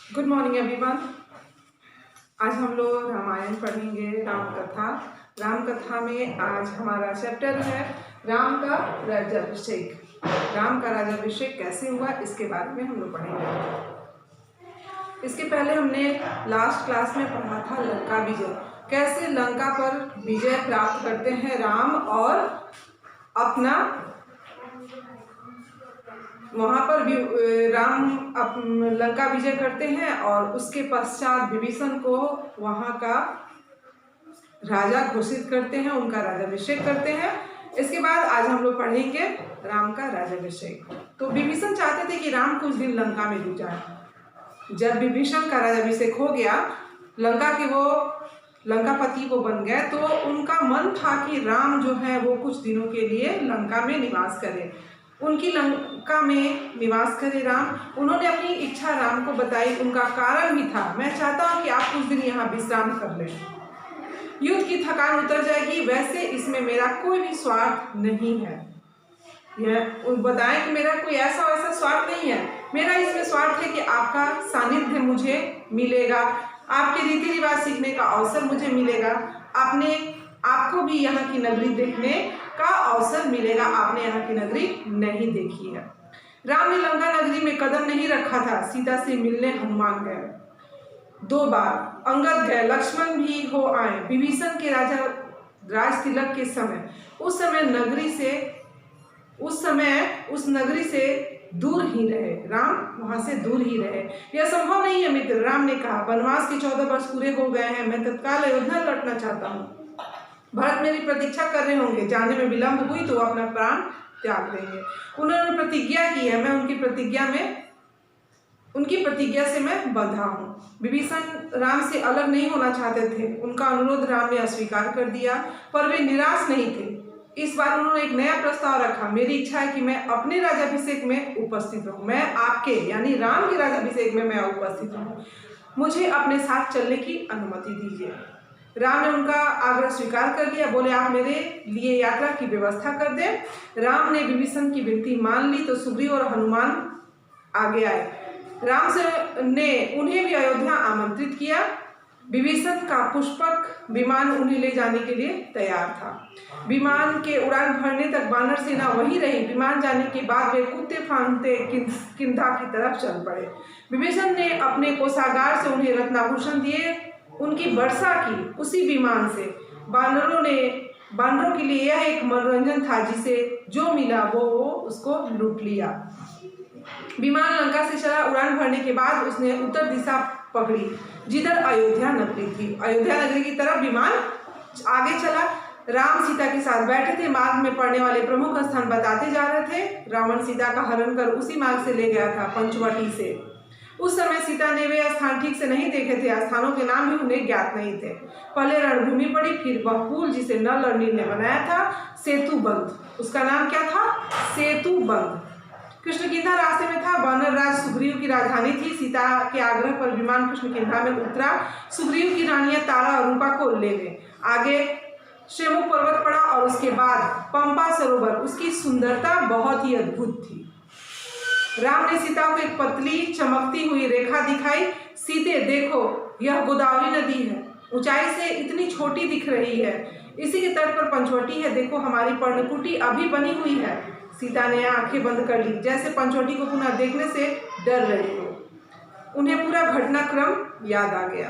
Good morning everyone. आज हम लोग रामायण पढ़ेंगे, राम कथा। राम कथा में आज हमारा चैप्टर है राम का राज्याभिषेक। राम का राज्याभिषेक कैसे हुआ इसके बारे में हम लोग पढ़ेंगे। इसके पहले हमने लास्ट क्लास में पढ़ा था लंका विजय, कैसे लंका पर विजय प्राप्त करते हैं राम और अपना वहाँ पर राम लंका विजय करते हैं और उसके पश्चात विभीषण को वहाँ का राजा घोषित करते हैं, उनका राज्याभिषेक करते हैं। इसके बाद आज हम लोग पढ़ेंगे राम का राज्याभिषेक। तो विभीषण चाहते थे कि राम कुछ दिन लंका में रुक जाए। जब विभीषण का राज्याभिषेक हो गया, लंका के वो लंकापति वो बन गए, तो उनका मन था कि राम जो है वो कुछ दिनों के लिए लंका में निवास करे, उनकी लंका में निवास करे राम। उन्होंने अपनी इच्छा राम को बताई, उनका कारण भी था, मैं चाहता हूँ कि आप कुछ दिन यहाँ विश्राम कर लें, युद्ध की थकान उतर जाएगी। वैसे इसमें मेरा कोई भी स्वार्थ नहीं है, यह बताएं कि मेरा कोई ऐसा वैसा स्वार्थ नहीं है। मेरा इसमें स्वार्थ है कि आपका सानिध्य मुझे मिलेगा, आपके रीति रिवाज सीखने का अवसर मुझे मिलेगा, आपको भी यहाँ की नगरी देखने का अवसर मिलेगा। आपने यहाँ की नगरी नहीं देखी है। राम ने लंका नगरी में कदम नहीं रखा था। सीता से मिलने हनुमान गए 2 बार, अंगद गए, लक्ष्मण भी हो आए। विभीषण के राजा राज तिलक के समय उस नगरी से दूर ही रहे, राम वहां से दूर ही रहे। यह संभव नहीं है मित्र, राम ने कहा, वनवास के 14 वर्ष पूरे हो गए हैं, मैं तत्काल अयोध्या लौटना चाहता हूँ। भरत मेरी प्रतीक्षा कर रहे होंगे, जाने में विलंब हुई तो वो अपना प्राण त्याग देंगे। उन्होंने प्रतिज्ञा की है, मैं उनकी प्रतिज्ञा से मैं बंधा हूँ। विभीषण राम से अलग नहीं होना चाहते थे, उनका अनुरोध राम ने अस्वीकार कर दिया, पर वे निराश नहीं थे। इस बार उन्होंने एक नया प्रस्ताव रखा, मेरी इच्छा है कि मैं अपने राज्याभिषेक में उपस्थित रहूं, मैं आपके यानी राम के राज्याभिषेक में मैं उपस्थित रहूं, मुझे अपने साथ चलने की अनुमति दीजिए। राम ने उनका आग्रह स्वीकार कर लिया, बोले आप मेरे लिए यात्रा की व्यवस्था कर दें। राम ने विभीषण की विनती मान ली तो सुग्रीव और हनुमान आगे आए। राम ने उन्हें भी अयोध्या आमंत्रित किया। विभीषण का पुष्पक विमान उन्हें ले जाने के लिए तैयार था। विमान के उड़ान भरने तक वानर सेना वहीं रही। विमान जाने के बाद वे कूदते फांदते किंधा की तरफ चल पड़े। विभीषण ने अपने कोषागार से उन्हें रत्नाभूषण दिए, उनकी वर्षा की उसी विमान से। बानरों के लिए यह एक मनोरंजन था, जिसे जो मिला वो उसको लूट लिया। विमान लंका से चला, उड़ान भरने के बाद उसने उत्तर दिशा पकड़ी जिधर अयोध्या नगरी थी। अयोध्या नगरी की तरफ विमान आगे चला। राम सीता के साथ बैठे थे, मार्ग में पड़ने वाले प्रमुख स्थान बताते जा रहे थे। रावण सीता का हरण कर उसी मार्ग से ले गया था, पंचवटी से। उस समय सीता ने वे स्थान ठीक से नहीं देखे थे, स्थानों के नाम भी उन्हें ज्ञात नहीं थे। पहले रणभूमि पड़ी, फिर वह पुल जिसे नल और नील ने बनाया था, सेतुबंध, उसका नाम क्या था? सेतुबंध। कृष्णकिंधा रास्ते में था। वानर राज सुग्रीव की राजधानी थी। सीता के आग्रह पर विमान कृष्णकिंधा में उतरा। सुग्रीव की रानियां तारा और रूपा को ले गए। आगे शेमुक पर्वत पड़ा और उसके बाद पंपा सरोवर। उसकी सुंदरता बहुत ही अद्भुत थी। राम ने सीता को एक पतली चमकती हुई रेखा दिखाई। सीते देखो, यह गोदावरी नदी है, ऊंचाई से इतनी छोटी दिख रही है, इसी के तट पर पंचवटी है, देखो हमारी पर्णकुटी अभी बनी हुई है। सीता ने आंखें बंद कर ली, जैसे पंचवटी को पुनः देखने से डर रही हो। उन्हें पूरा घटनाक्रम याद आ गया।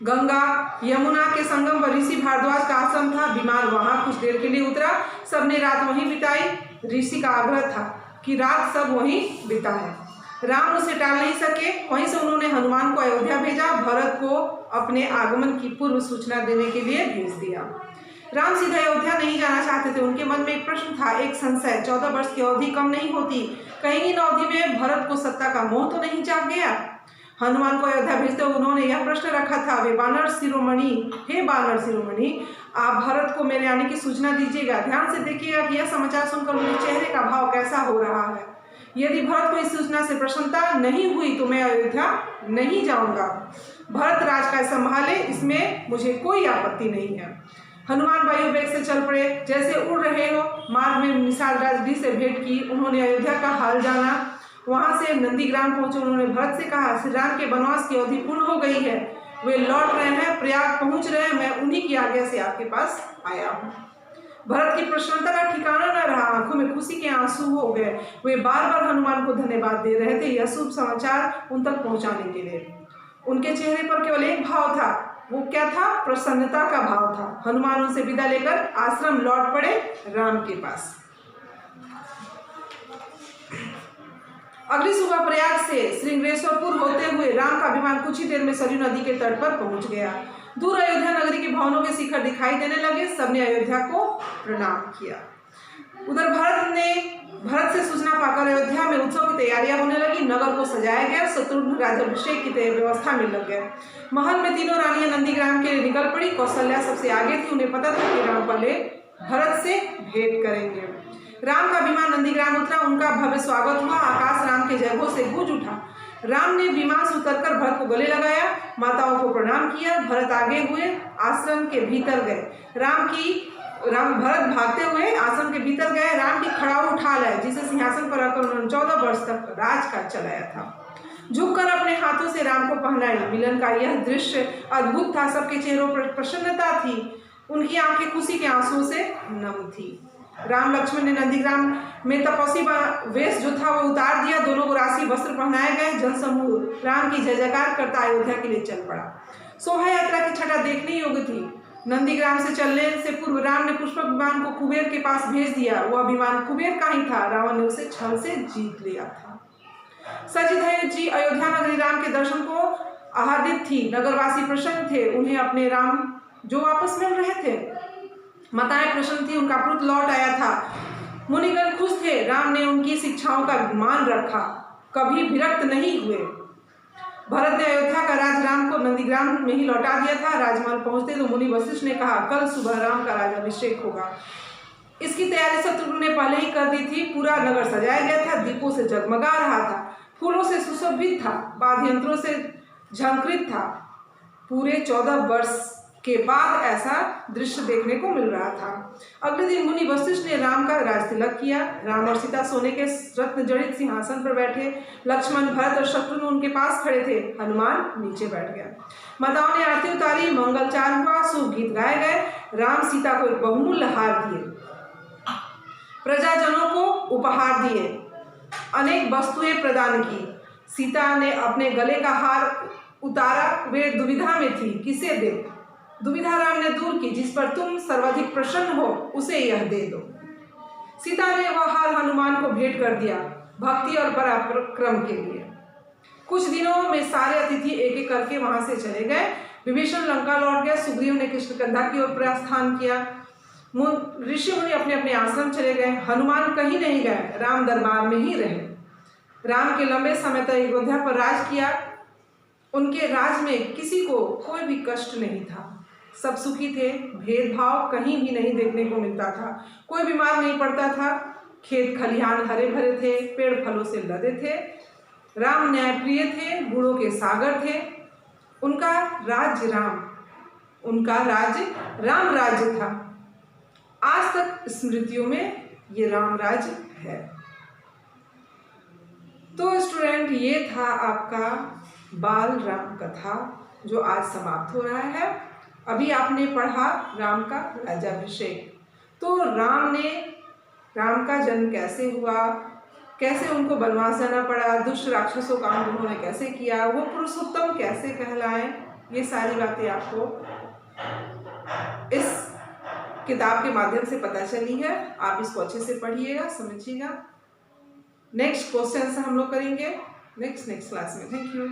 गंगा यमुना के संगम पर ऋषि भारद्वाज का आश्रम था। विमान वहां कुछ देर के लिए उतरा। सबने रात वहीं बिताई। ऋषि का आग्रह था कि रात सब वहीं बिताएं। राम उसे टाल नहीं सके। वहीं से उन्होंने हनुमान को अयोध्या भेजा। भरत को अपने आगमन की पूर्व सूचना देने के लिए भेज दिया। राम सीधा अयोध्या नहीं जाना चाहते थे। उनके मन में एक प्रश्न था, एक संशय। 14 वर्ष की अवधि कम नहीं होती, कहीं इन अवधि में भरत को सत्ता का मोह तो नहीं जाग गया? हनुमान को अयोध्या भेजते हुए उन्होंने यह प्रश्न रखा था, वे वानर शिरोमणि, हे वानर शिरोमणि, आप भरत को मेरे आने की सूचना दीजिएगा। ध्यान से देखिएगा कि यह समाचार सुनकर उनके चेहरे का भाव कैसा हो रहा है। यदि भरत को इस सूचना से प्रसन्नता नहीं हुई तो मैं अयोध्या नहीं जाऊंगा। भरत राज का संभाले, इसमें मुझे कोई आपत्ति नहीं है। हनुमान वायु वेग से चल पड़े, जैसे उड़ रहे हो। मार्ग में निषाद राजगीर से भेंट की। उन्होंने अयोध्या का हाल जाना। वहां से नंदीग्राम पहुंचे। उन्होंने भरत से कहा, श्री राम के वनवास की अवधि पूर्ण हो गई है, वे लौट रहे हैं, प्रयाग पहुंच रहे हैं, मैं उन्हीं की आज्ञा से आपके पास आया हूँ। भरत की प्रसन्नता का ठिकाना न रहा, आंखों में खुशी के आंसू हो गए। वे बार बार हनुमान को धन्यवाद दे रहे थे यह शुभ समाचार उन तक पहुंचाने के लिए। उनके चेहरे पर केवल एक भाव था, वो क्या था? प्रसन्नता का भाव था। हनुमान उनसे विदा लेकर आश्रम लौट पड़े राम के पास। अगली सुबह प्रयाग से श्रृंगेश्वरपुर होते हुए राम का विमान कुछ ही देर में सरयू नदी के तट पर पहुंच गया। दूर अयोध्या नगरी के भवनों के शिखर दिखाई देने लगे। सबने अयोध्या को प्रणाम किया। उधर भरत से सूचना पाकर अयोध्या में उत्सव की तैयारियां होने लगी। नगर को सजाया गया। शत्रुघ्न राज्याभिषेक की व्यवस्था में लग गए। महल में तीनों रानियां नंदीग्राम के लिए निकल पड़ी। कौशल्या सबसे आगे थी। उन्हें पता था कि राम पहले भरत से भेंट करेंगे। राम का विमान नंदीग्राम उतरा। उनका भव्य स्वागत हुआ। आकाश राम के जयघोष से गूंज उठा। राम ने विमान से उतरकर भरत को गले लगाया, माताओं को प्रणाम किया। भरत आगे हुए आश्रम के भीतर गए। भरत भागते हुए आश्रम के भीतर गए। राम की खड़ाऊ उठा लाए, जिसे सिंहासन पर रखकर उन्होंने 14 वर्ष तक राज का चलाया था। झुककर अपने हाथों से राम को पहनाई। मिलन का यह दृश्य अद्भुत था। सबके चेहरों पर प्रसन्नता थी। उनकी आंखें खुशी के आंसुओं से नम थी। राम लक्ष्मण ने नंदीग्राम में तपस्वी वेश जो था वो उतार दिया। दोनों को राशि वस्त्र पहनाए गए। जनसमूह राम की जय जयकार करता अयोध्या के लिए चल पड़ा। शोभा यात्रा की छटा देखने योग्य थी। नंदीग्राम से चलने से पूर्व राम ने पुष्पक विमान को कुबेर के पास भेज दिया। वह विमान कुबेर का ही था। रावण ने उसे छल से जीत लिया था। सजी धजी अयोध्या नगरी राम के दर्शन को आह्लादित थी। नगरवासी प्रसन्न थे। उन्हें अपने राम जो वापस मिल रहे थे। माताएं प्रसन्न थी। उनका पुत्र लौट आया था। मुनिगण खुश थे। राम ने उनकी शिक्षाओं का मान रखा, कभी विरक्त नहीं हुए। भरत ने अयोध्या का राज राम को नंदीग्राम में ही लौटा दिया था। राजमहल पहुंचते तो मुनि वशिष्ठ ने कहा, कल सुबह राम का राज्याभिषेक होगा। इसकी तैयारी शत्रुघ्न ने पहले ही कर दी थी। पूरा नगर सजाया गया था। दीपों से जगमगा रहा था। फूलों से सुशोभित था। वाद्य यंत्रों से झंकृत था। पूरे 14 वर्ष के बाद ऐसा दृश्य देखने को मिल रहा था। अगले दिन मुनि वशिष्ठ ने राम का राज तिलक किया। राम और सीता सोने के रत्न जड़ित सिंहासन पर बैठे। लक्ष्मण, भरत और शत्रुघ्न उनके पास खड़े थे। हनुमान नीचे बैठ गया। माताओं ने आरती उतारी। मंगलचार हुआ। शुभ गीत गाए गए। राम सीता को एक बहुमूल्य हार दिए। प्रजाजनों को उपहार दिए। अनेक वस्तुएं प्रदान की। सीता ने अपने गले का हार उतारा। वे दुविधा में थी, किसे दे। दुविधा राम ने दूर की। जिस पर तुम सर्वाधिक प्रसन्न हो उसे यह दे दो। सीता ने वह हार हनुमान को भेंट कर दिया, भक्ति और पराक्रम के लिए। कुछ दिनों में सारे अतिथि एक एक करके वहां से चले गए। विभीषण लंका लौट गया। सुग्रीव ने कृष्णकंधा की ओर प्रस्थान किया। ऋषि मुनि अपने अपने आश्रम चले गए। हनुमान कहीं नहीं गए, राम दरबार में ही रहे। राम के लंबे समय तक अयोध्या पर राज किया। उनके राज में किसी को कोई भी कष्ट नहीं था। सब सुखी थे। भेदभाव कहीं भी नहीं देखने को मिलता था। कोई बीमार नहीं पड़ता था। खेत खलिहान हरे भरे थे। पेड़ फलों से लदे थे। राम न्यायप्रिय थे। गुणों के सागर थे। उनका राज्य राम राज्य था। आज तक स्मृतियों में ये राम राज्य है। तो स्टूडेंट, ये था आपका बाल राम कथा जो आज समाप्त हो रहा है। अभी आपने पढ़ा राम का राज्याभिषेक। तो राम का जन्म कैसे हुआ, कैसे उनको वनवास जाना पड़ा, दुष्ट राक्षसों का उन्होंने कैसे किया, वो पुरुषोत्तम कैसे कहलाए, ये सारी बातें आपको इस किताब के माध्यम से पता चली है। आप इसको अच्छे से पढ़िएगा, समझिएगा। नेक्स्ट क्वेश्चन हम लोग करेंगे नेक्स्ट क्लास में। Thank you.